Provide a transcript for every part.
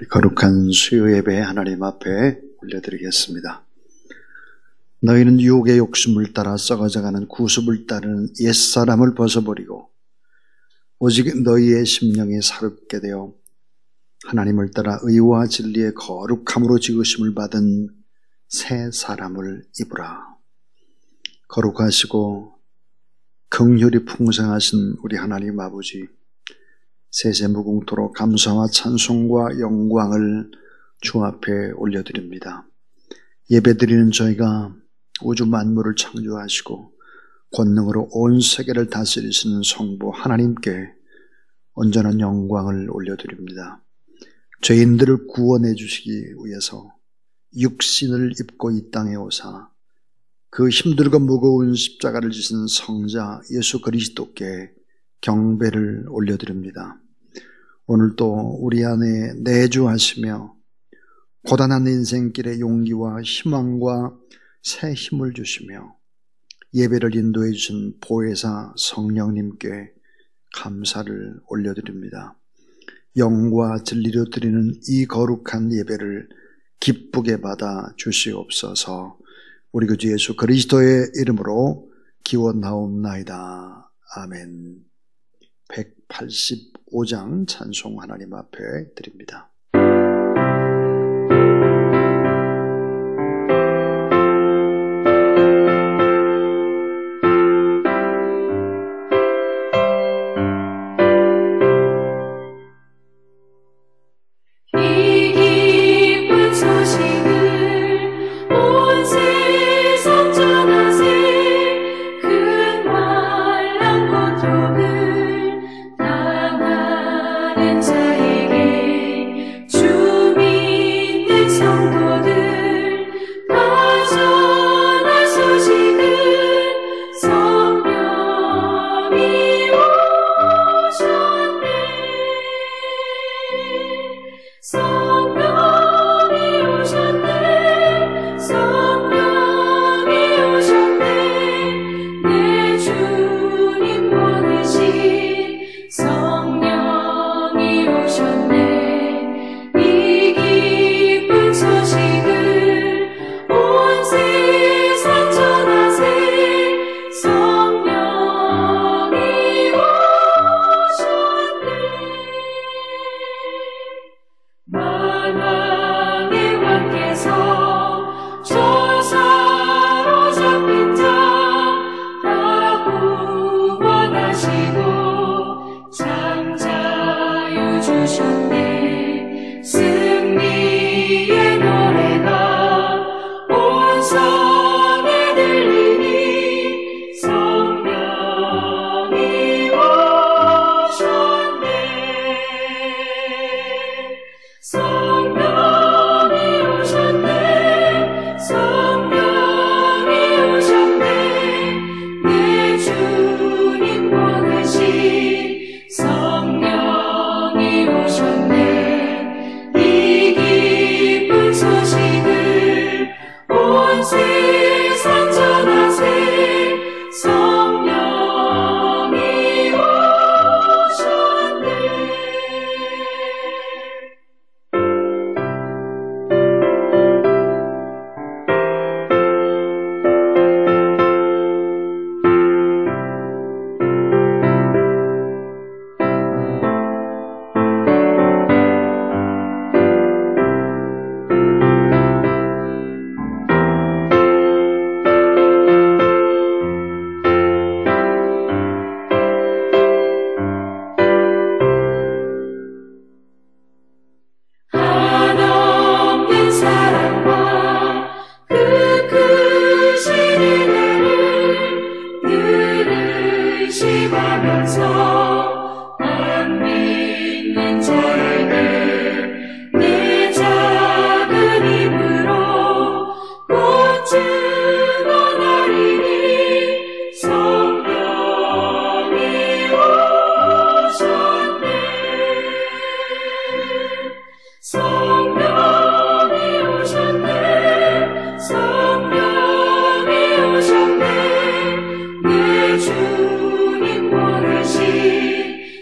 거룩한 수요 예배 하나님 앞에 올려드리겠습니다. 너희는 유혹의 욕심을 따라 썩어져가는 구습을 따르는 옛사람을 벗어버리고 오직 너희의 심령이 살게 되어 하나님을 따라 의와 진리의 거룩함으로 지으심을 받은 새 사람을 입으라. 거룩하시고 긍휼이 풍성하신 우리 하나님 아버지, 세세무궁토록 감사와 찬송과 영광을 주 앞에 올려드립니다. 예배드리는 저희가 우주 만물을 창조하시고 권능으로 온 세계를 다스리시는 성부 하나님께 온전한 영광을 올려드립니다. 죄인들을 구원해 주시기 위해서 육신을 입고 이 땅에 오사 그 힘들고 무거운 십자가를 지신 성자 예수 그리스도께 경배를 올려드립니다. 오늘도 우리 안에 내주하시며 고단한 인생길에 용기와 희망과 새 힘을 주시며 예배를 인도해 주신 보혜사 성령님께 감사를 올려드립니다. 영과 진리로 드리는 이 거룩한 예배를 기쁘게 받아 주시옵소서. 우리 주 예수 그리스도의 이름으로 기원하옵나이다. 아멘. 185장 찬송 하나님 앞에 드립니다.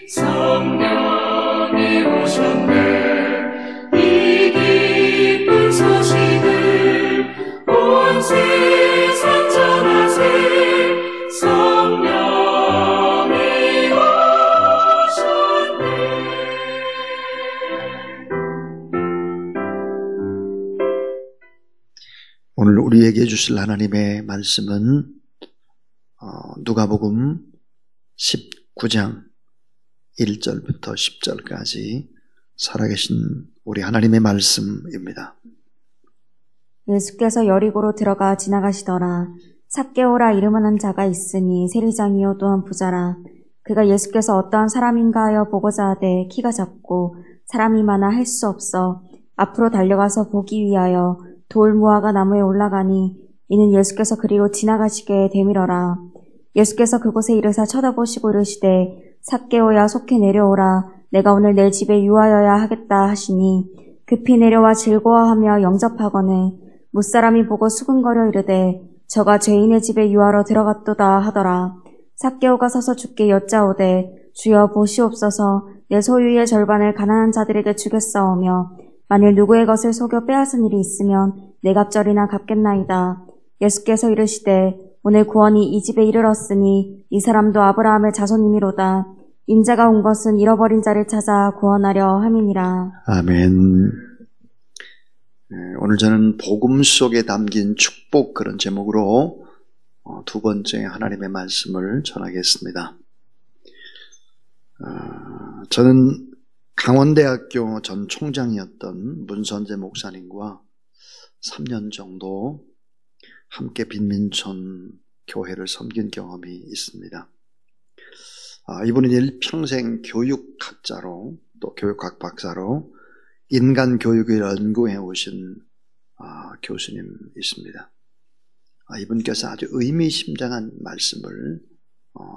성령이 오셨네. 오늘 우리에게 주실 하나님의 말씀은 누가복음 19장 1절부터 10절까지 살아계신 우리 하나님의 말씀입니다. 예수께서 여리고로 들어가 지나가시더라. 삭개오라 이름하는 자가 있으니 세리장이요 또한 부자라. 그가 예수께서 어떠한 사람인가 하여 보고자 하되 키가 작고 사람이 많아 할 수 없어 앞으로 달려가서 보기 위하여 돌 무화과 나무에 올라가니 이는 예수께서 그리로 지나가시게 되밀어라. 예수께서 그곳에 이르사 쳐다보시고 이르시되 삭개오야 속히 내려오라. 내가 오늘 내 집에 유하여야 하겠다 하시니 급히 내려와 즐거워하며 영접하거늘 무사람이 보고 수근거려 이르되 저가 죄인의 집에 유하러 들어갔도다 하더라. 삭개오가 서서 주께 여짜오되 주여 보시옵소서 내 소유의 절반을 가난한 자들에게 주겠사오며 만일 누구의 것을 속여 빼앗은 일이 있으면 내 갑절이나 갚겠나이다. 예수께서 이르시되 오늘 구원이 이 집에 이르렀으니 이 사람도 아브라함의 자손이미로다. 인자가 온 것은 잃어버린 자를 찾아 구원하려 함이니라. 아멘. 오늘 저는 복음 속에 담긴 축복 그런 제목으로 두 번째 하나님의 말씀을 전하겠습니다. 저는 강원대학교 전 총장이었던 문선재 목사님과 3년 정도 함께 빈민촌 교회를 섬긴 경험이 있습니다. 이분은 일평생 교육학자로 또 교육학 박사로 인간 교육을 연구해 오신 교수님이십니다. 이분께서 아주 의미심장한 말씀을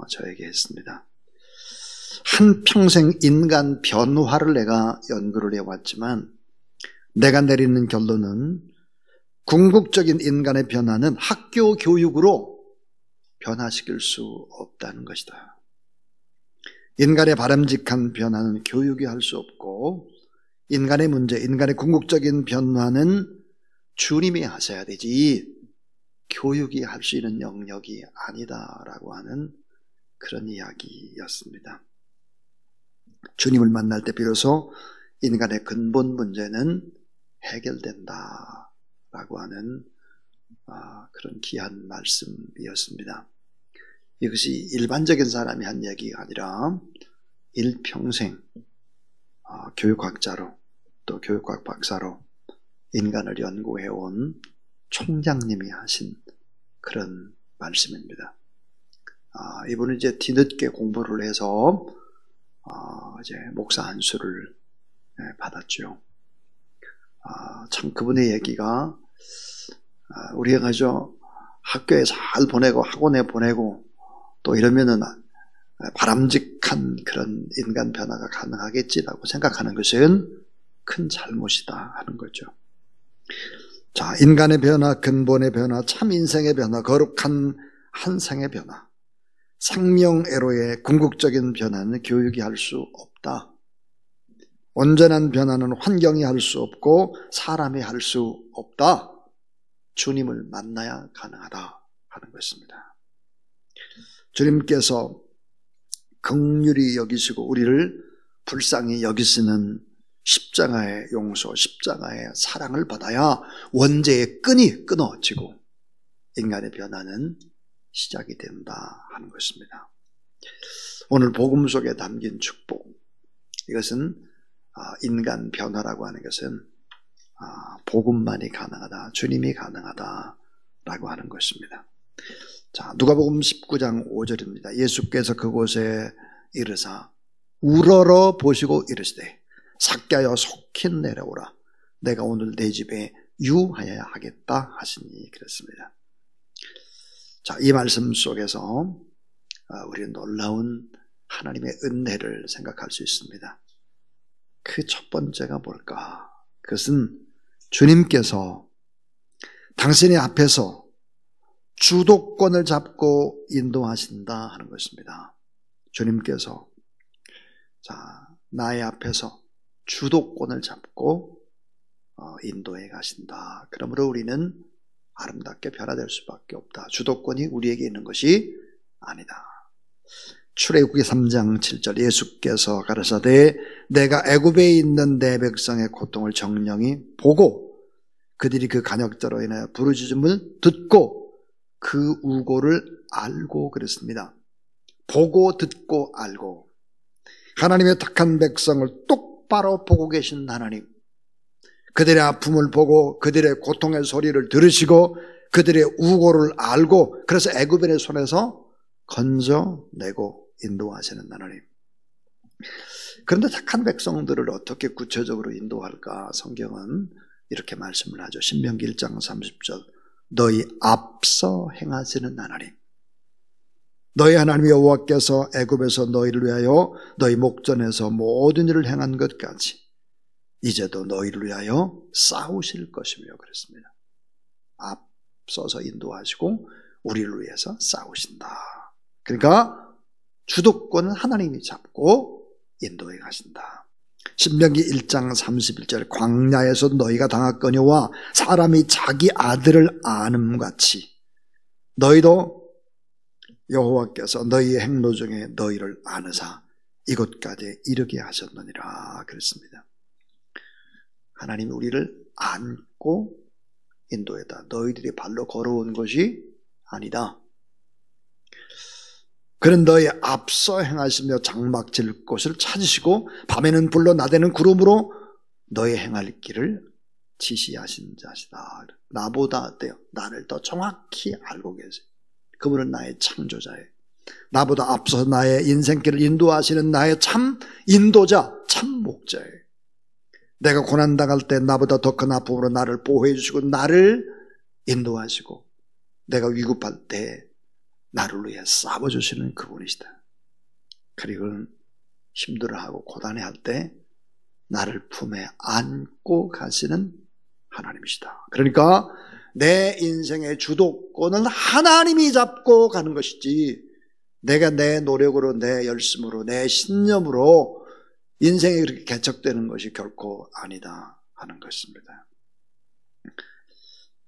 저에게 했습니다. 한평생 인간 변화를 내가 연구를 해왔지만 내가 내리는 결론은 궁극적인 인간의 변화는 학교 교육으로 변화시킬 수 없다는 것이다. 인간의 바람직한 변화는 교육이 할 수 없고 인간의 문제, 인간의 궁극적인 변화는 주님이 하셔야 되지 교육이 할 수 있는 영역이 아니다라고 하는 그런 이야기였습니다. 주님을 만날 때 비로소 인간의 근본 문제는 해결된다라고 하는 그런 귀한 말씀이었습니다. 이것이 일반적인 사람이 한 얘기가 아니라 일평생 교육학자로 또 교육학 박사로 인간을 연구해온 총장님이 하신 그런 말씀입니다. 이분은 이제 뒤늦게 공부를 해서 이제 목사 안수를 받았죠. 참 그분의 얘기가 우리가 가죠 학교에 잘 보내고 학원에 보내고 또 이러면은 바람직한 그런 인간 변화가 가능하겠지라고 생각하는 것은 큰 잘못이다 하는 거죠. 자, 인간의 변화, 근본의 변화, 참 인생의 변화, 거룩한 한 생의 변화, 생명애로의 궁극적인 변화는 교육이 할 수 없다. 온전한 변화는 환경이 할 수 없고 사람이 할 수 없다. 주님을 만나야 가능하다 하는 것입니다. 주님께서 긍휼히 여기시고 우리를 불쌍히 여기시는 십자가의 용서, 십자가의 사랑을 받아야 원죄의 끈이 끊어지고 인간의 변화는 시작이 된다 하는 것입니다. 오늘 복음 속에 담긴 축복, 이것은 인간 변화라고 하는 것은 복음만이 가능하다, 주님이 가능하다라고 하는 것입니다. 자, 누가복음 19장 5절입니다. 예수께서 그곳에 이르사 우러러 보시고 이르시되 삭개오야 속히 내려오라. 내가 오늘 내 집에 유하여야 하겠다 하시니 그랬습니다. 자, 이 말씀 속에서 우리는 놀라운 하나님의 은혜를 생각할 수 있습니다. 그 첫 번째가 뭘까? 그것은 주님께서 당신의 앞에서 주도권을 잡고 인도하신다 하는 것입니다. 주님께서 나의 앞에서 주도권을 잡고 인도해 가신다. 그러므로 우리는 아름답게 변화될 수밖에 없다. 주도권이 우리에게 있는 것이 아니다. 출애굽기 3장 7절 예수께서 가라사대 내가 애굽에 있는 내 백성의 고통을 정령이 보고 그들이 그 간역자로 인하여 부르짖음을 듣고 그 우고를 알고 그랬습니다. 보고 듣고 알고. 하나님의 택한 백성을 똑바로 보고 계신 하나님, 그들의 아픔을 보고 그들의 고통의 소리를 들으시고 그들의 우고를 알고, 그래서 애굽인의 손에서 건져내고 인도하시는 하나님. 그런데 택한 백성들을 어떻게 구체적으로 인도할까? 성경은 이렇게 말씀을 하죠. 신명기 1장 30절, 너희 앞서 행하시는 하나님, 너희 하나님 여호와께서 애굽에서 너희를 위하여 너희 목전에서 모든 일을 행한 것 같이 이제도 너희를 위하여 싸우실 것이며 그랬습니다. 앞서서 인도하시고 우리를 위해서 싸우신다. 그러니까 주도권은 하나님이 잡고 인도해 가신다. 신명기 1장 31절, 광야에서 너희가 당하거니와 사람이 자기 아들을 아는같이 너희도 여호와께서 너희의 행로 중에 너희를 아느사 이곳까지 이르게 하셨느니라 그랬습니다. 하나님이 우리를 안고 인도했다. 너희들이 발로 걸어온 것이 아니다. 그는 너희 앞서 행하시며 장막 질 곳을 찾으시고 밤에는 불로 낮에는 구름으로 너희 행할 길을 지시하신 자시다. 나보다 어때요? 나를 더 정확히 알고 계세요. 그분은 나의 창조자예요. 나보다 앞서 나의 인생길을 인도하시는 나의 참 인도자, 참 목자예요. 내가 고난당할 때 나보다 더 큰 아픔으로 나를 보호해 주시고 나를 인도하시고, 내가 위급할 때 나를 위해 싸워주시는 그분이시다. 그리고 힘들어하고 고단해할 때 나를 품에 안고 가시는 하나님이시다. 그러니까 내 인생의 주도권은 하나님이 잡고 가는 것이지, 내가 내 노력으로, 내 열심으로, 내 신념으로 인생이 그렇게 개척되는 것이 결코 아니다 하는 것입니다.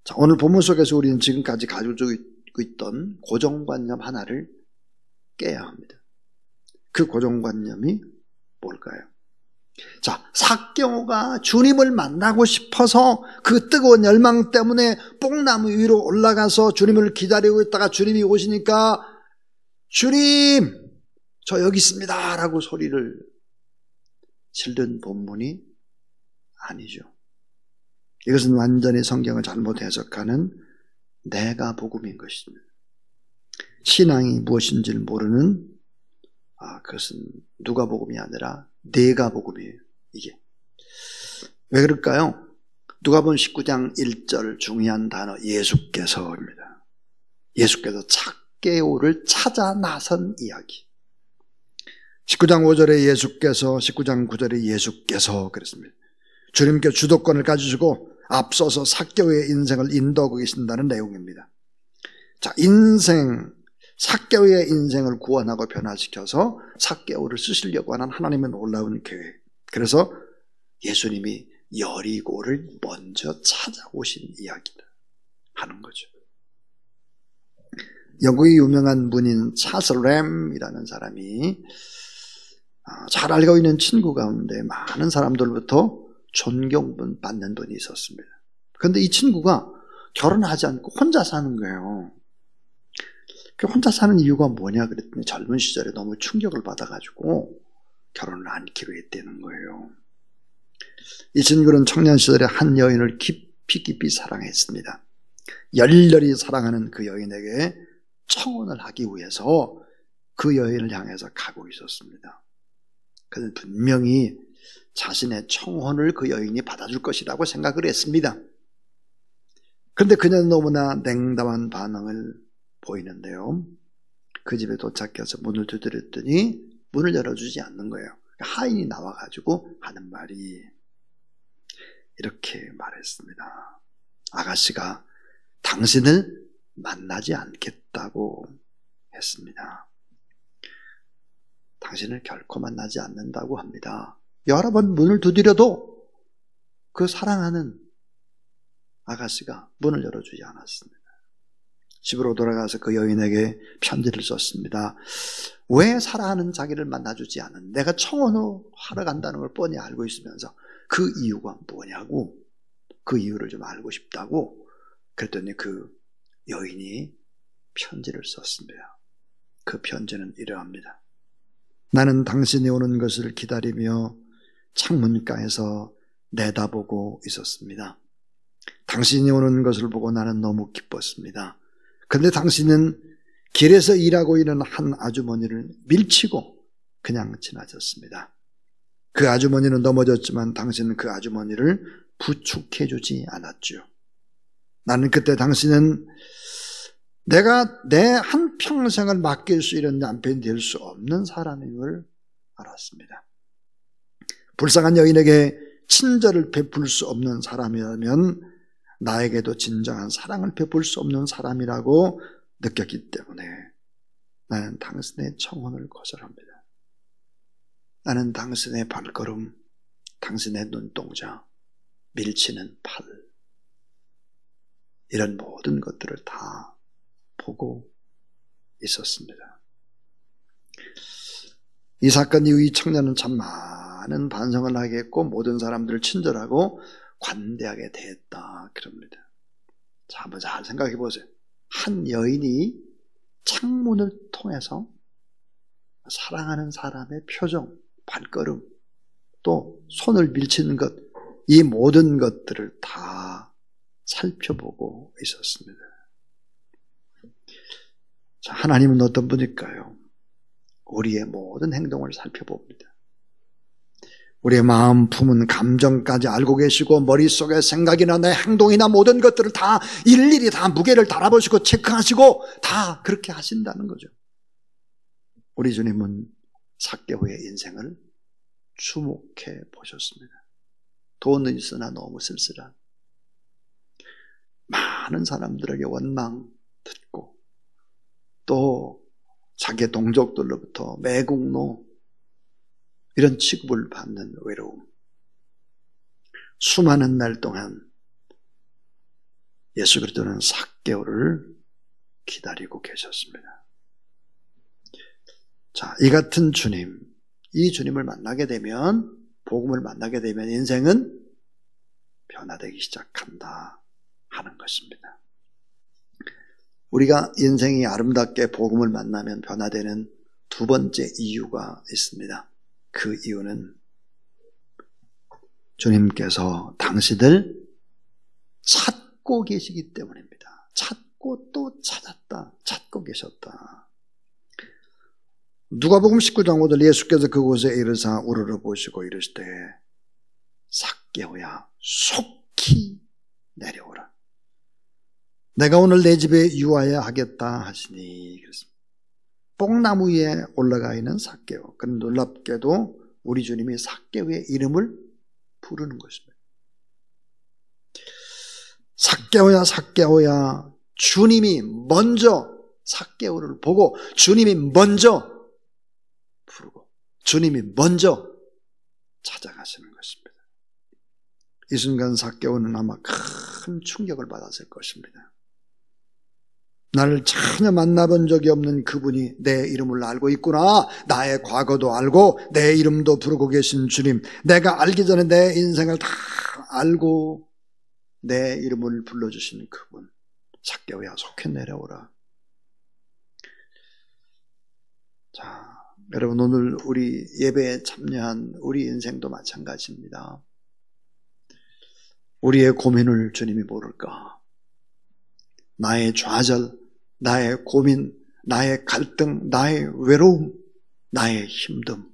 자, 오늘 본문 속에서 우리는 지금까지 가지고 있던 고정관념 하나를 깨야 합니다. 그 고정관념이 뭘까요? 자, 삭개오가 주님을 만나고 싶어서 그 뜨거운 열망 때문에 뽕나무 위로 올라가서 주님을 기다리고 있다가 주님이 오시니까 주님, 저 여기 있습니다 라고 소리를 지른 본문이 아니죠. 이것은 완전히 성경을 잘못 해석하는 내가 복음인 것입니다. 신앙이 무엇인지를 모르는, 그것은 누가 복음이 아니라 내가 복음이에요. 이게 왜 그럴까요? 누가복음 19장 1절 중요한 단어 예수께서입니다. 예수께서 삭개오를 찾아 나선 이야기. 19장 5절에 예수께서, 19장 9절에 예수께서 그랬습니다. 주님께 주도권을 가지시고 앞서서 삭개오의 인생을 인도하고 계신다는 내용입니다. 자, 삭개오의 인생을 구원하고 변화시켜서 삭개오를 쓰시려고 하는 하나님의 놀라운 계획. 그래서 예수님이 여리고를 먼저 찾아오신 이야기다 하는 거죠. 영국의 유명한 문인 찰스 램이라는 사람이 잘 알고 있는 친구 가운데 많은 사람들로부터 존경받는 분이 있었습니다. 그런데 이 친구가 결혼하지 않고 혼자 사는 거예요. 혼자 사는 이유가 뭐냐 그랬더니 젊은 시절에 너무 충격을 받아가지고 결혼을 안 하기로 했다는 거예요. 이 친구는 청년 시절에 한 여인을 깊이 사랑했습니다. 열렬히 사랑하는 그 여인에게 청혼을 하기 위해서 그 여인을 향해서 가고 있었습니다. 그는 분명히 자신의 청혼을 그 여인이 받아줄 것이라고 생각을 했습니다. 그런데 그녀는 너무나 냉담한 반응을 보이는데요. 그 집에 도착해서 문을 두드렸더니 문을 열어주지 않는 거예요. 하인이 나와가지고 하는 말이 이렇게 말했습니다. 아가씨가 당신을 만나지 않겠다고 했습니다. 당신을 결코 만나지 않는다고 합니다. 여러 번 문을 두드려도 그 사랑하는 아가씨가 문을 열어주지 않았습니다. 집으로 돌아가서 그 여인에게 편지를 썼습니다. 왜 사랑하는 자기를 만나주지 않은, 내가 청혼하러 간다는 걸 뻔히 알고 있으면서 그 이유가 뭐냐고 그 이유를 좀 알고 싶다고 그랬더니 그 여인이 편지를 썼습니다. 그 편지는 이러합니다. 나는 당신이 오는 것을 기다리며 창문가에서 내다보고 있었습니다. 당신이 오는 것을 보고 나는 너무 기뻤습니다. 그런데 당신은 길에서 일하고 있는 한 아주머니를 밀치고 그냥 지나쳤습니다. 그 아주머니는 넘어졌지만 당신은 그 아주머니를 부축해주지 않았죠. 나는 그때 당신은 내가 내 한평생을 맡길 수 있는 남편이 될 수 없는 사람임을 알았습니다. 불쌍한 여인에게 친절을 베풀 수 없는 사람이라면 나에게도 진정한 사랑을 베풀 수 없는 사람이라고 느꼈기 때문에 나는 당신의 청혼을 거절합니다. 나는 당신의 발걸음, 당신의 눈동자, 밀치는 팔, 이런 모든 것들을 다 보고 있었습니다. 이 사건 이후 이 청년은 참 많은 반성을 하게 했고 모든 사람들을 친절하고 관대하게 대했다 그럽니다. 자, 한번 잘 생각해 보세요. 한 여인이 창문을 통해서 사랑하는 사람의 표정, 발걸음, 또 손을 밀치는 것, 이 모든 것들을 다 살펴보고 있었습니다. 자, 하나님은 어떤 분일까요? 우리의 모든 행동을 살펴봅니다. 우리의 마음 품은 감정까지 알고 계시고 머릿속에 생각이나 내 행동이나 모든 것들을 다 일일이 다 무게를 달아보시고 체크하시고 다 그렇게 하신다는 거죠. 우리 주님은 삭개오의 인생을 주목해 보셨습니다. 돈은 있으나 너무 쓸쓸한 많은 사람들에게 원망 듣고 또 자기 동족들로부터 매국노 이런 취급을 받는 외로움. 수많은 날 동안 예수 그리스도는 삭개오를 기다리고 계셨습니다. 자, 이 같은 주님, 이 주님을 만나게 되면, 복음을 만나게 되면 인생은 변화되기 시작한다 하는 것입니다. 우리가 인생이 아름답게 복음을 만나면 변화되는 두 번째 이유가 있습니다. 그 이유는 주님께서 당신을 찾고 계시기 때문입니다. 찾고 또 찾았다. 찾고 계셨다. 누가복음 19장 5절 예수께서 그곳에 이르사 우러러 보시고 이르시되 삭개오야 속히 내려오라. 내가 오늘 내 집에 유하여 하겠다 하시니 그랬습니다. 뽕나무 위에 올라가 있는 삭개오. 그런 놀랍게도 우리 주님이 삭개오의 이름을 부르는 것입니다. 삭개오야 삭개오야. 주님이 먼저 삭개오를 보고 주님이 먼저 부르고 주님이 먼저 찾아가시는 것입니다. 이 순간 삭개오는 아마 큰 충격을 받았을 것입니다. 나를 전혀 만나본 적이 없는 그분이 내 이름을 알고 있구나. 나의 과거도 알고 내 이름도 부르고 계신 주님. 내가 알기 전에 내 인생을 다 알고 내 이름을 불러주시는 그분. 삭개오야 속히 내려오라. 자, 여러분 오늘 우리 예배에 참여한 우리 인생도 마찬가지입니다. 우리의 고민을 주님이 모를까? 나의 좌절, 나의 고민, 나의 갈등, 나의 외로움, 나의 힘듦.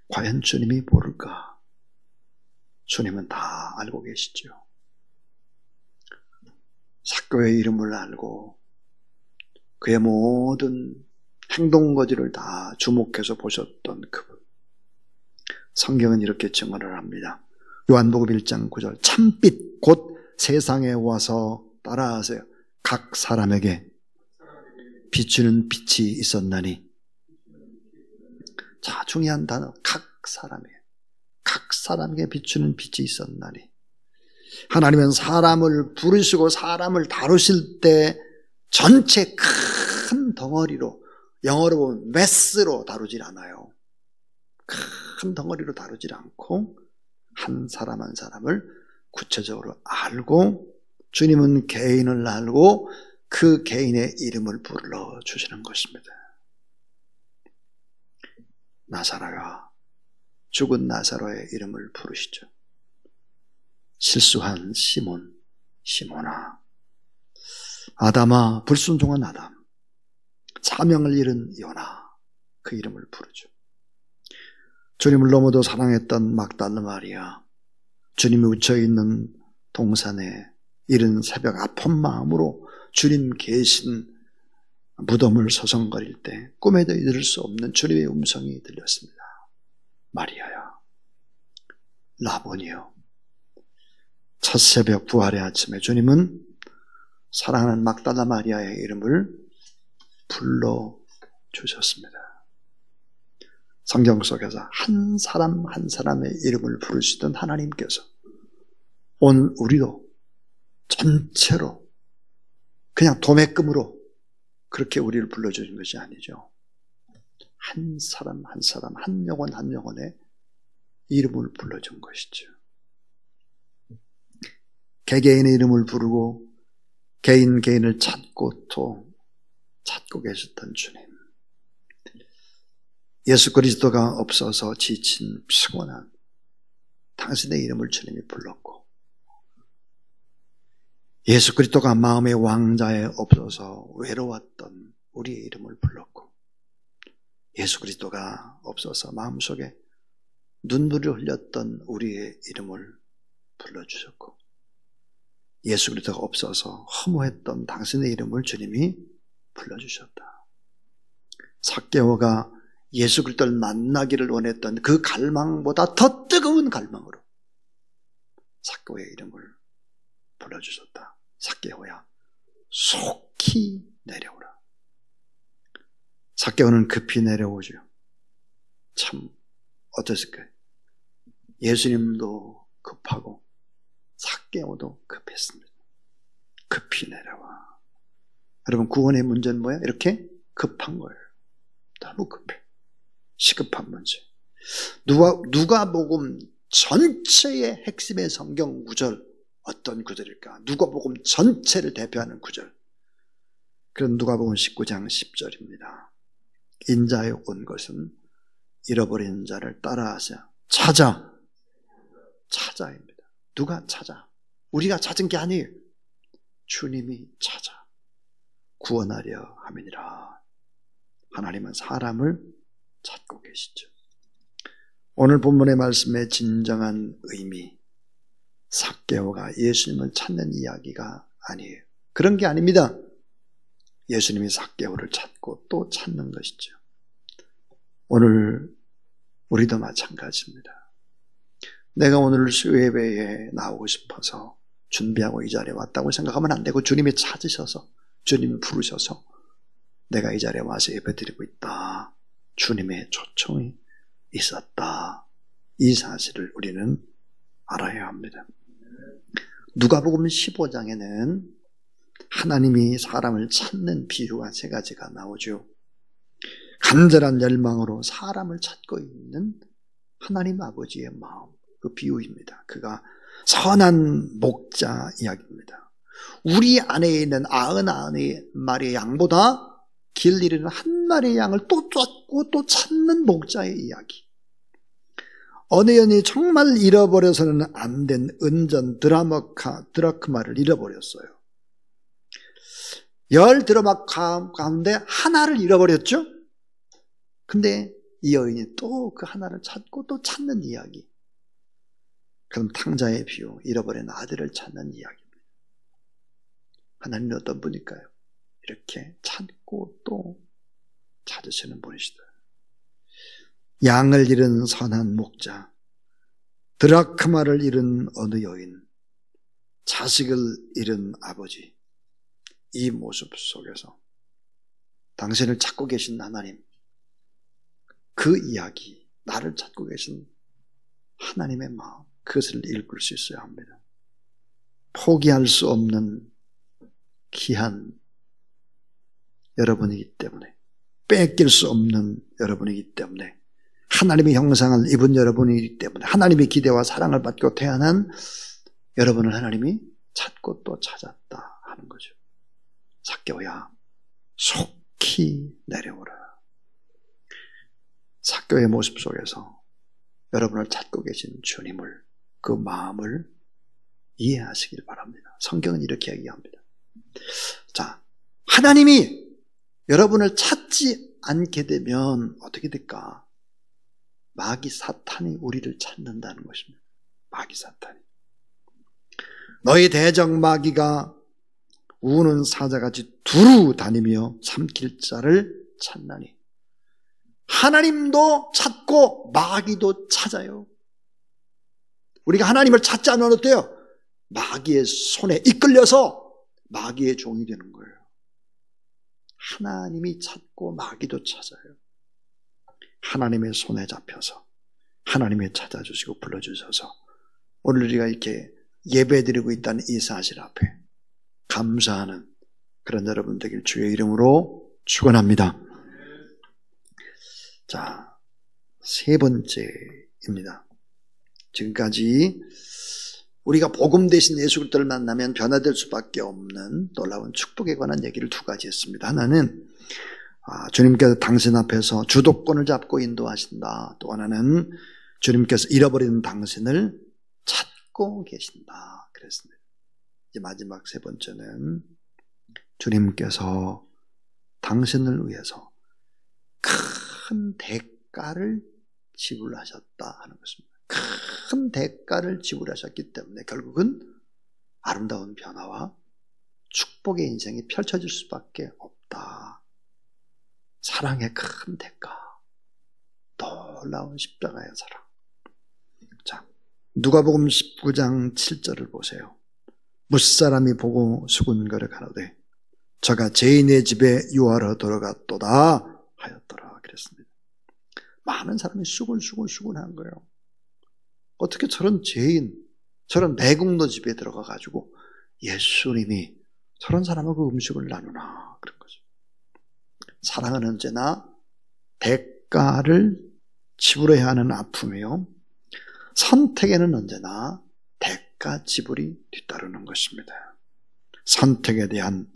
과연 주님이 모를까? 주님은 다 알고 계시죠. 삭개오의 이름을 알고 그의 모든 행동거지를 다 주목해서 보셨던 그분. 성경은 이렇게 증언을 합니다. 요한복음 1장 9절 참빛 곧 세상에 와서 따라하세요. 각 사람에게 비추는 빛이 있었나니. 자, 중요한 단어. 각 사람에게 비추는 빛이 있었나니. 하나님은 사람을 부르시고 사람을 다루실 때 전체 큰 덩어리로, 영어로 보면 메스로 다루질 않아요. 큰 덩어리로 다루질 않고 한 사람 한 사람을 구체적으로 알고 주님은 개인을 알고 그 개인의 이름을 불러주시는 것입니다. 나사로가 죽은 나사로의 이름을 부르시죠. 실수한 시몬, 시몬아, 아담아, 불순종한 아담, 사명을 잃은 요나, 그 이름을 부르죠. 주님을 너무도 사랑했던 막달라 마리아, 주님이 웃혀있는 동산에 이른 새벽 아픈 마음으로 주님 계신 무덤을 서성거릴 때 꿈에도 이룰 수 없는 주님의 음성이 들렸습니다. 마리아야, 라보니요. 첫 새벽 부활의 아침에 주님은 사랑하는 막달라 마리아의 이름을 불러주셨습니다. 성경 속에서 한 사람 한 사람의 이름을 부르시던 하나님께서 오늘 우리도 전체로 그냥 도매금으로 그렇게 우리를 불러주신 것이 아니죠. 한 사람 한 사람, 한 영혼 한 영혼의 이름을 불러준 것이죠. 개개인의 이름을 부르고 개인을 찾고 또 찾고 계셨던 주님. 예수 그리스도가 없어서 지친 피곤한 당신의 이름을 주님이 불렀고, 예수 그리스도가 마음의 왕자에 없어서 외로웠던 우리의 이름을 불렀고, 예수 그리스도가 없어서 마음속에 눈물을 흘렸던 우리의 이름을 불러주셨고, 예수 그리스도가 없어서 허무했던 당신의 이름을 주님이 불러주셨다. 삭개오가 예수 그리스도를 만나기를 원했던 그 갈망보다 더 뜨거운 갈망으로 삭개오의 이름을 불러주셨다. 삭개오야, 속히 내려오라. 삭개오는 급히 내려오죠. 참 어땠을까요? 예수님도 급하고 삭개오도 급했습니다. 급히 내려와. 여러분, 구원의 문제는 뭐야? 이렇게 급한 거예요. 너무 급해. 시급한 문제. 누가복음 전체의 핵심의 성경 구절, 어떤 구절일까? 누가복음 전체를 대표하는 구절. 그런 누가복음 19장 10절입니다. 인자에 온 것은 잃어버린 자를 따라하자 찾아입니다. 누가 찾아? 우리가 찾은 게 아니에요. 주님이 찾아 구원하려 함이니라. 하나님은 사람을 찾고 계시죠. 오늘 본문의 말씀의 진정한 의미, 삭개오가 예수님을 찾는 이야기가 아니에요. 그런 게 아닙니다. 예수님이 삭개오를 찾고 또 찾는 것이죠. 오늘 우리도 마찬가지입니다. 내가 오늘 수요예배에 나오고 싶어서 준비하고 이 자리에 왔다고 생각하면 안 되고, 주님이 찾으셔서, 주님이 부르셔서 내가 이 자리에 와서 예배드리고 있다, 주님의 초청이 있었다, 이 사실을 우리는 알아야 합니다. 누가복음 15장에는 하나님이 사람을 찾는 비유가 세 가지가 나오죠. 간절한 열망으로 사람을 찾고 있는 하나님 아버지의 마음, 그 비유입니다. 그가 선한 목자 이야기입니다. 우리 안에 있는 99마리의 양보다 길 잃은 한 마리의 양을 또 쫓고 또 찾는 목자의 이야기. 어느 연이 정말 잃어버려서는 안 된 은전 드라크마를 잃어버렸어요. 10 드라크마 가운데 하나를 잃어버렸죠. 근데 이 여인이 또 그 하나를 찾고 또 찾는 이야기. 그럼 탕자의 비유, 잃어버린 아들을 찾는 이야기입니다. 하나님은 어떤 분일까요? 이렇게 찾고 또 찾으시는 분이시다. 양을 잃은 선한 목자, 드라크마를 잃은 어느 여인, 자식을 잃은 아버지, 이 모습 속에서 당신을 찾고 계신 하나님, 그 이야기, 나를 찾고 계신 하나님의 마음, 그것을 읽을 수 있어야 합니다. 포기할 수 없는 귀한 여러분이기 때문에, 뺏길 수 없는 여러분이기 때문에, 하나님의 형상을 입은 여러분이기 때문에, 하나님의 기대와 사랑을 받고 태어난 여러분을 하나님이 찾고 또 찾았다 하는 거죠. 삭개오야, 속히 내려오라. 삭개오의 모습 속에서 여러분을 찾고 계신 주님을, 그 마음을 이해하시길 바랍니다. 성경은 이렇게 얘기합니다. 자, 하나님이 여러분을 찾지 않게 되면 어떻게 될까? 마귀 사탄이 우리를 찾는다는 것입니다. 마귀 사탄이. 너희 대적 마귀가 우는 사자같이 두루 다니며 삼킬 자를 찾나니. 하나님도 찾고 마귀도 찾아요. 우리가 하나님을 찾지 않으면 어때요? 마귀의 손에 이끌려서 마귀의 종이 되는 거예요. 하나님이 찾고 마귀도 찾아요. 하나님의 손에 잡혀서 하나님이 찾아주시고 불러주셔서 오늘 우리가 이렇게 예배드리고 있다는 이 사실 앞에 감사하는 그런 여러분 되길 주의 이름으로 축원합니다. 자, 세 번째입니다. 지금까지 우리가 복음 대신 예수 그리스도를 만나면 변화될 수밖에 없는 놀라운 축복에 관한 얘기를 두 가지 했습니다. 하나는 주님께서 당신 앞에서 주도권을 잡고 인도하신다. 또 하나는 주님께서 잃어버린 당신을 찾고 계신다. 그랬습니다. 이제 마지막 세 번째는 주님께서 당신을 위해서 큰 대가를 지불하셨다 하는 것입니다. 큰 대가를 지불하셨기 때문에 결국은 아름다운 변화와 축복의 인생이 펼쳐질 수밖에 없다. 사랑의 큰 대가, 놀라운 십자가의 사랑. 자, 누가복음 19장 7절을 보세요. 무사람이 보고 수군거려 가로되 저가 죄인의 집에 유하러 들어갔도다 하였더라 그랬습니다. 많은 사람이 수군한 거예요. 어떻게 저런 죄인, 저런 매국노 집에 들어가가지고 예수님이 저런 사람하고 그 음식을 나누나 그런 거죠. 사랑은 언제나 대가를 지불해야 하는 아픔이요, 선택에는 언제나 대가 지불이 뒤따르는 것입니다. 선택에 대한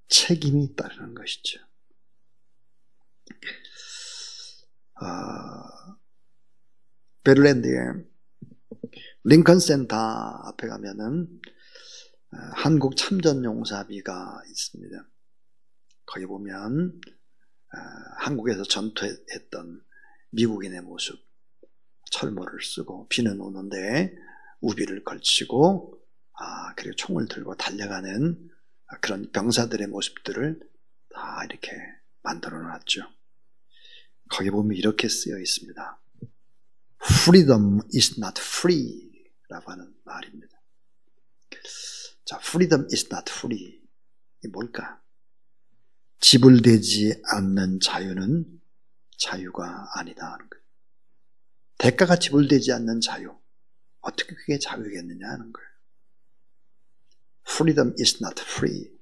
책임이 따르는 것이죠. 베를린드에 링컨 센터 앞에 가면은 한국 참전용사비가 있습니다. 거기 보면 한국에서 전투했던 미국인의 모습, 철모를 쓰고 비는 오는데 우비를 걸치고 그리고 총을 들고 달려가는 그런 병사들의 모습들을 다 이렇게 만들어 놨죠. 거기 보면 이렇게 쓰여 있습니다. Freedom is not free 라고 하는 말입니다. 자, freedom is not free. 이게 뭘까? 지불되지 않는 자유는 자유가 아니다 하는 거예요. 대가가 지불되지 않는 자유, 어떻게 그게 자유겠느냐 하는 거예요. Freedom is not free.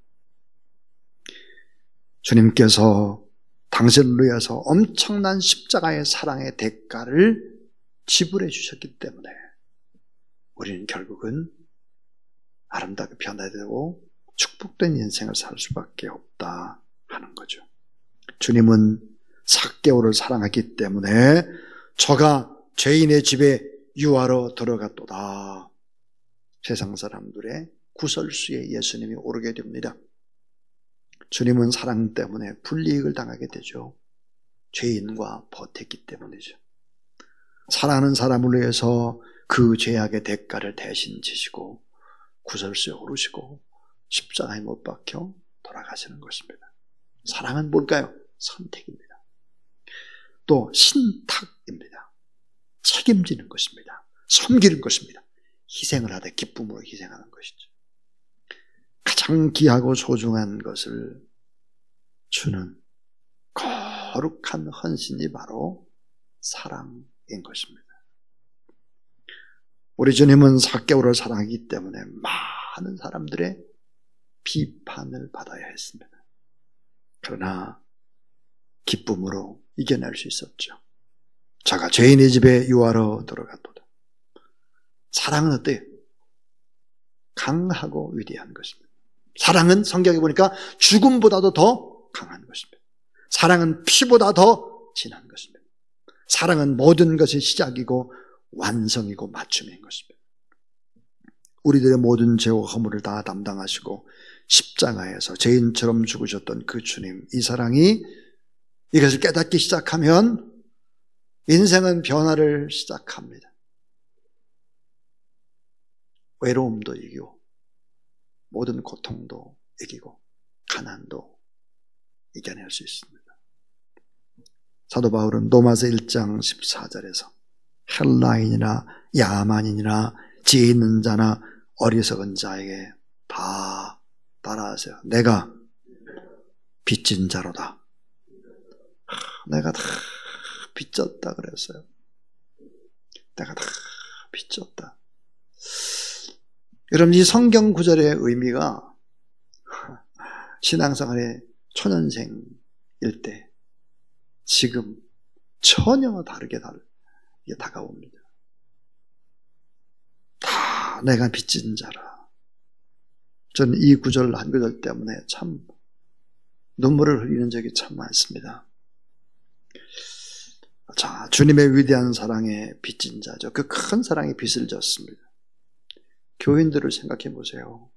주님께서 당신을 위해서 엄청난 십자가의 사랑의 대가를 지불해 주셨기 때문에 우리는 결국은 아름답게 변화되고 축복된 인생을 살 수밖에 없다 하는 거죠. 주님은 삭개오를 사랑하기 때문에 저가 죄인의 집에 유하러 들어갔도다. 세상 사람들의 구설수에 예수님이 오르게 됩니다. 주님은 사랑 때문에 불이익을 당하게 되죠. 죄인과 버텼기 때문이죠. 사랑하는 사람을 위해서 그 죄악의 대가를 대신 지시고 구설수에 오르시고 십자가에 못 박혀 돌아가시는 것입니다. 사랑은 뭘까요? 선택입니다. 또 신탁입니다. 책임지는 것입니다. 섬기는 것입니다. 희생을 하되 기쁨으로 희생하는 것이죠. 가장 귀하고 소중한 것을 주는 거룩한 헌신이 바로 사랑인 것입니다. 우리 주님은 삭개오를 사랑하기 때문에 많은 사람들의 비판을 받아야 했습니다. 그러나 기쁨으로 이겨낼 수 있었죠. 자가 죄인의 집에 유하러 들어갔도다. 사랑은 어때요? 강하고 위대한 것입니다. 사랑은 성경에 보니까 죽음보다도 더 강한 것입니다. 사랑은 피보다 더 진한 것입니다. 사랑은 모든 것의 시작이고 완성이고 맞춤인 것입니다. 우리들의 모든 죄와 허물을 다 담당하시고 십자가에서 죄인처럼 죽으셨던 그 주님, 이 사랑이 이것을 깨닫기 시작하면 인생은 변화를 시작합니다. 외로움도 이기고 모든 고통도 이기고 가난도 이겨낼 수 있습니다. 사도 바울은 로마서 1장 14절에서 헬라인이나 야만인이나 지혜 있는 자나 어리석은 자에게 다 따라하세요. 내가 빚진 자로다. 내가 다 빚졌다 그랬어요. 내가 다 빚졌다. 여러분, 이 성경 구절의 의미가 신앙생활의 초년생일 때 지금 전혀 다르게 다가옵니다. 다 내가 빚진 자라. 저는 이 구절 한 구절 때문에 참 눈물을 흘리는 적이 참 많습니다. 자, 주님의 위대한 사랑에 빚진 자죠. 그 큰 사랑에 빚을 졌습니다. 교인들을 생각해 보세요.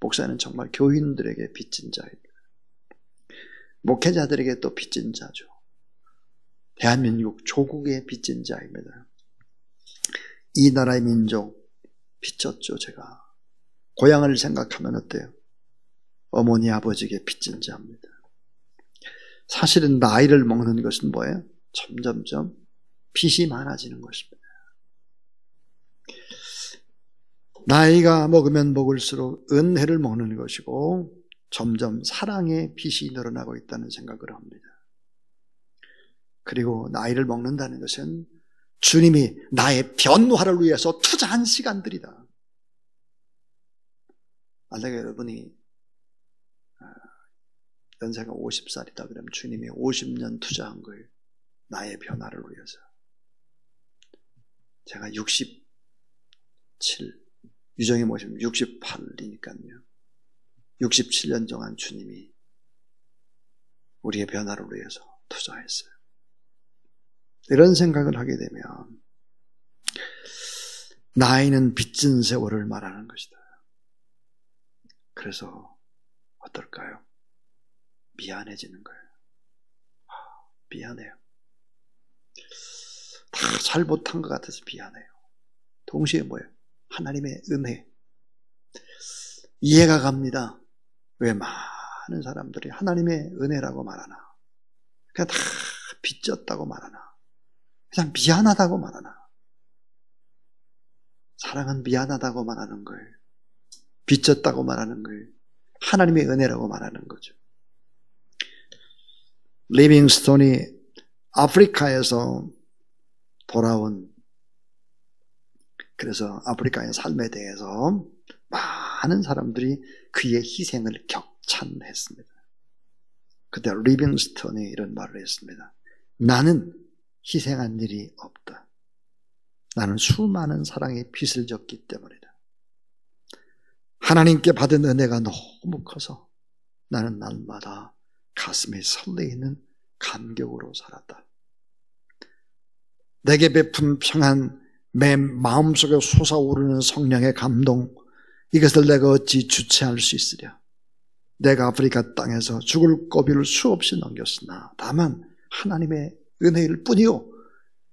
목사는 정말 교인들에게 빚진 자입니다. 목회자들에게 또 빚진 자죠. 대한민국 조국의 빚진 자입니다. 이 나라의 민족 빚졌죠, 제가. 고향을 생각하면 어때요? 어머니, 아버지에게 빚진 자입니다. 사실은 나이를 먹는 것은 뭐예요? 점점점 빚이 많아지는 것입니다. 나이가 먹으면 먹을수록 은혜를 먹는 것이고 점점 사랑의 빚이 늘어나고 있다는 생각을 합니다. 그리고 나이를 먹는다는 것은 주님이 나의 변화를 위해서 투자한 시간들이다. 만약에 여러분이 연세가 50살이다 그러면 주님이 50년 투자한 거예요. 나의 변화를 위해서. 제가 67, 유정이 모시면 68이니까요. 67년 동안 주님이 우리의 변화를 위해서 투자했어요. 이런 생각을 하게 되면 나이는 빚진 세월을 말하는 것이다. 그래서 어떨까요? 미안해지는 거예요. 미안해요. 다 잘못한 것 같아서 미안해요. 동시에 뭐예요? 하나님의 은혜. 이해가 갑니다. 왜 많은 사람들이 하나님의 은혜라고 말하나? 그냥 다 빚졌다고 말하나? 그냥 미안하다고 말하나? 사랑은 미안하다고 말하는 거예요. 빚졌다고 말하는 거예요. 하나님의 은혜라고 말하는 거죠. 리빙스톤이 아프리카에서 돌아온, 그래서 아프리카의 삶에 대해서 많은 사람들이 그의 희생을 격찬했습니다. 그때 리빙스톤이 이런 말을 했습니다. 나는 희생한 일이 없다. 나는 수많은 사랑의 빚을 졌기 때문이다. 하나님께 받은 은혜가 너무 커서 나는 날마다 가슴이 설레이는 감격으로 살았다. 내게 베푼 평안, 내 마음속에 솟아오르는 성령의 감동, 이것을 내가 어찌 주체할 수 있으랴. 내가 아프리카 땅에서 죽을 고비를 수없이 넘겼으나 다만 하나님의 은혜일 뿐이요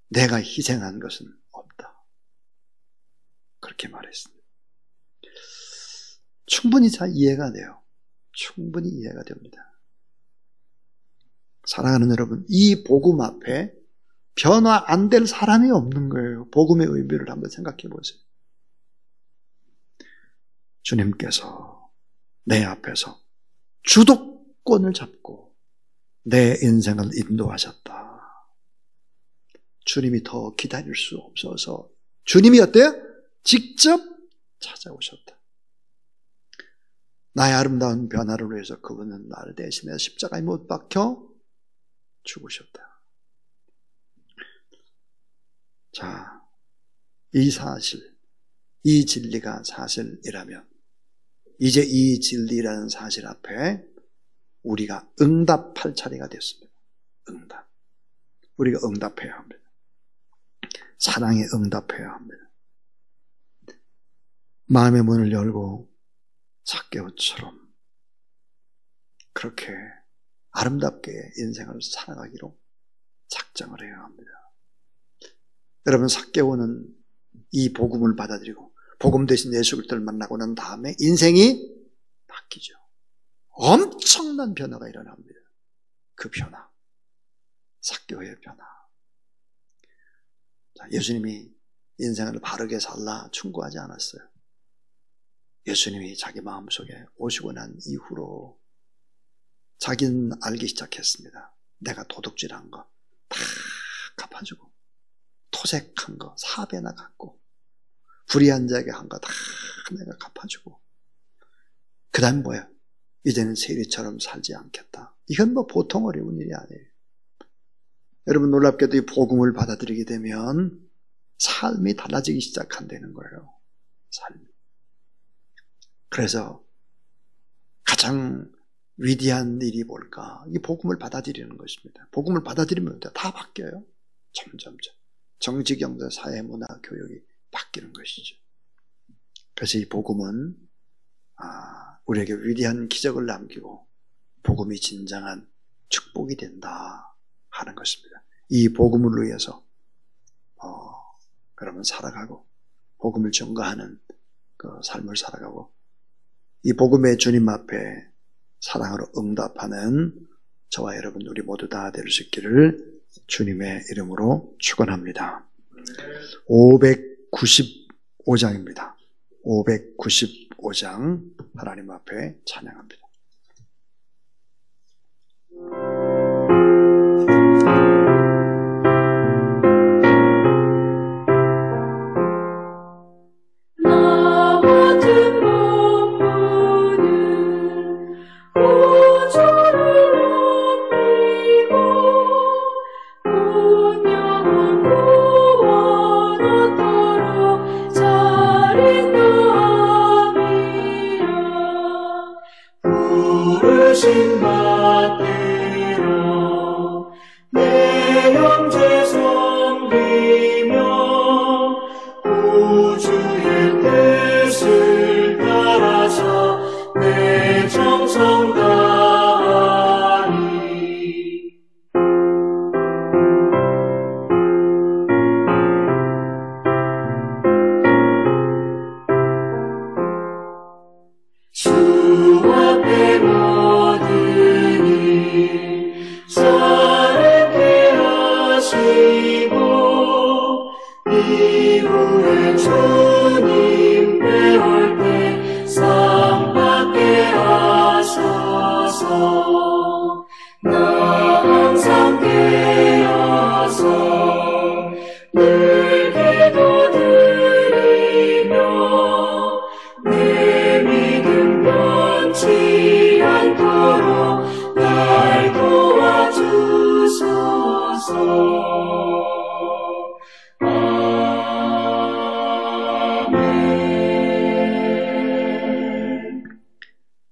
내가 희생한 것은 없다. 그렇게 말했습니다. 충분히 잘 이해가 돼요. 충분히 이해가 됩니다. 사랑하는 여러분, 이 복음 앞에 변화 안 될 사람이 없는 거예요. 복음의 의미를 한번 생각해 보세요. 주님께서 내 앞에서 주도권을 잡고 내 인생을 인도하셨다. 주님이 더 기다릴 수 없어서 주님이 어때요? 직접 찾아오셨다. 나의 아름다운 변화를 위해서 그분은 나를 대신해 십자가에 못 박혀 죽으셨다. 자, 이 사실, 이 진리가 사실이라면 이제 이 진리라는 사실 앞에 우리가 응답할 차례가 됐습니다. 응답. 우리가 응답해야 합니다. 사랑에 응답해야 합니다. 마음의 문을 열고 삭개오처럼 그렇게 아름답게 인생을 살아가기로 작정을 해야 합니다. 여러분, 삭개오는 이 복음을 받아들이고 복음 대신 예수 그리스도를 만나고 난 다음에 인생이 바뀌죠. 엄청난 변화가 일어납니다. 그 변화, 삭개오의 변화. 자, 예수님이 인생을 바르게 살라 충고하지 않았어요. 예수님이 자기 마음속에 오시고 난 이후로 자기는 알기 시작했습니다. 내가 도둑질한 거 다 갚아주고, 토색한 거 4배나 갚고, 불의한 자에게 한 거 다 내가 갚아주고, 그 다음 뭐야? 이제는 세리처럼 살지 않겠다. 이건 뭐 보통 어려운 일이 아니에요. 여러분, 놀랍게도 이 복음을 받아들이게 되면 삶이 달라지기 시작한다는 거예요. 삶이. 그래서 가장 위대한 일이 뭘까? 이 복음을 받아들이는 것입니다. 복음을 받아들이면 다 바뀌어요. 점점점. 정치, 경제, 사회, 문화, 교육이 바뀌는 것이죠. 그래서 이 복음은 우리에게 위대한 기적을 남기고 복음이 진정한 축복이 된다 하는 것입니다. 이 복음을 위해서 그러면 살아가고 복음을 전가하는 그 삶을 살아가고 이 복음의 주님 앞에 사랑으로 응답하는 저와 여러분 우리 모두 다 될 수 있기를 주님의 이름으로 축원합니다. 595장입니다. 595장 하나님 앞에 찬양합니다.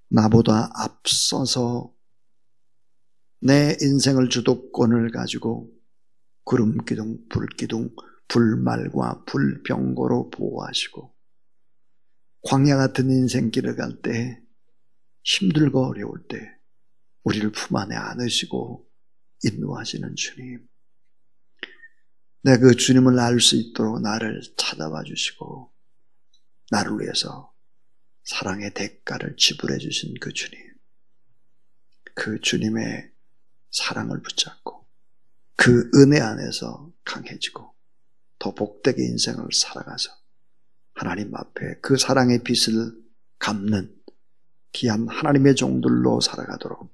나보다 앞서서 내 인생을 주도권을 가지고 구름기둥, 불기둥, 불말과 불병거로 보호하시고 광야 같은 인생길을 갈 때 힘들고 어려울 때 우리를 품 안에 안으시고 인도하시는 주님. 내가 그 주님을 알 수 있도록 나를 찾아봐 주시고 나를 위해서 사랑의 대가를 지불해 주신 그 주님. 그 주님의 사랑을 붙잡고 그 은혜 안에서 강해지고 더 복되게 인생을 살아가서 하나님 앞에 그 사랑의 빛을 갚는 귀한 하나님의 종들로 살아가도록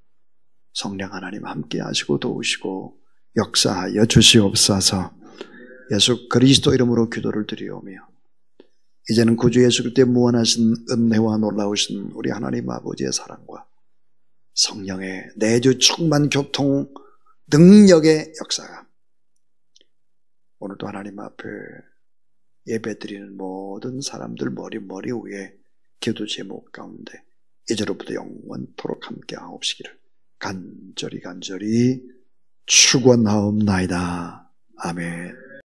성령 하나님 함께 하시고 도우시고 역사하여 주시옵소서. 예수 그리스도 이름으로 기도를 드리오며 이제는 구주 예수 그리스도의 무한하신 은혜와 놀라우신 우리 하나님 아버지의 사랑과 성령의 내주 충만 교통 능력의 역사가 오늘도 하나님 앞에 예배드리는 모든 사람들 머리 위에 기도 제목 가운데 이제로부터 영원토록 함께 하옵시기를 간절히 축원하옵나이다. 아멘.